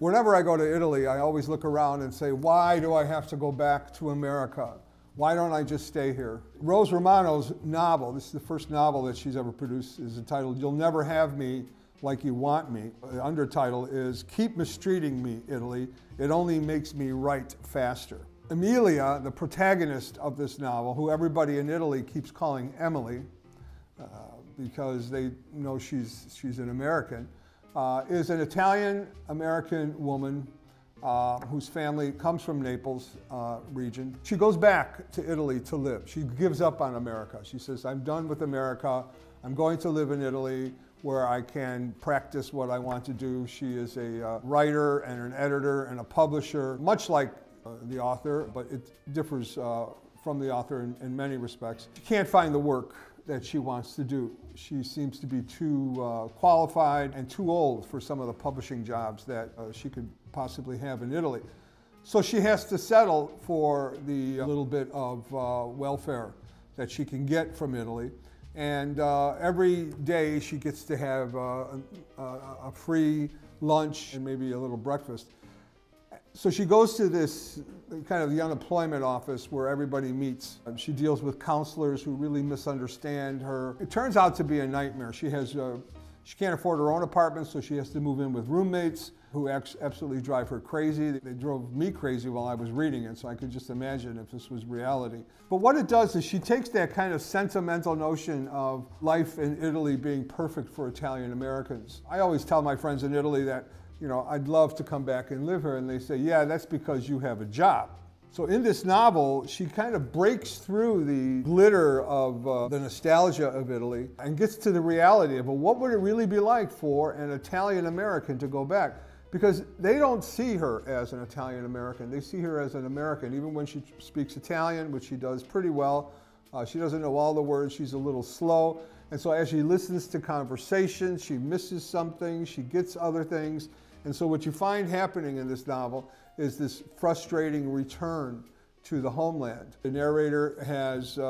Whenever I go to Italy, I always look around and say, why do I have to go back to America? Why don't I just stay here? Rose Romano's novel, this is the first novel that she's ever produced, is entitled You'll Never Have Me Like You Want Me. The undertitle is Keep Mistreating Me, Italy. It only makes me write faster. Emilia, the protagonist of this novel, who everybody in Italy keeps calling Emily, because they know she's an American, is an Italian-American woman whose family comes from Naples region. She goes back to Italy to live. She gives up on America. She says, I'm done with America. I'm going to live in Italy where I can practice what I want to do. She is a writer and an editor and a publisher, much like the author, but it differs from the author in many respects. She can't find the work that she wants to do. She seems to be too qualified and too old for some of the publishing jobs that she could possibly have in Italy. So she has to settle for the little bit of welfare that she can get from Italy. And every day she gets to have a free lunch and maybe a little breakfast. So she goes to this kind of the unemployment office where everybody meets. She deals with counselors who really misunderstand her. It turns out to be a nightmare. She can't afford her own apartment, so she has to move in with roommates who absolutely drive her crazy. They drove me crazy while I was reading it, so I could just imagine if this was reality. But what it does is she takes that kind of sentimental notion of life in Italy being perfect for Italian Americans. I always tell my friends in Italy that, you know, I'd love to come back and live here, and they say, yeah, that's because you have a job. So in this novel, she kind of breaks through the glitter of the nostalgia of Italy and gets to the reality of, well, what would it really be like for an Italian American to go back? Because they don't see her as an Italian American. They see her as an American. Even when she speaks Italian, which she does pretty well, she doesn't know all the words, she's a little slow. And so as she listens to conversation, she misses something, she gets other things. And so what you find happening in this novel is this frustrating return to the homeland. The narrator has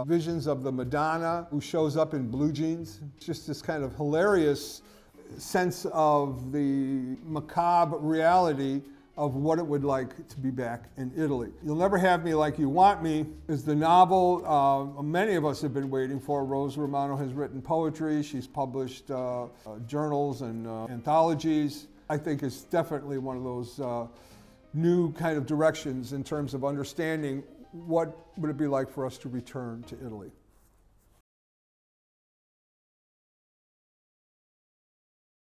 visions of the Madonna who shows up in blue jeans. It's just this kind of hilarious sense of the macabre reality of what it would like to be back in Italy. You'll Never Have Me Like You Want Me is the novel many of us have been waiting for. Rose Romano has written poetry. She's published journals and anthologies. I think it's definitely one of those new kind of directions in terms of understanding what would it be like for us to return to Italy.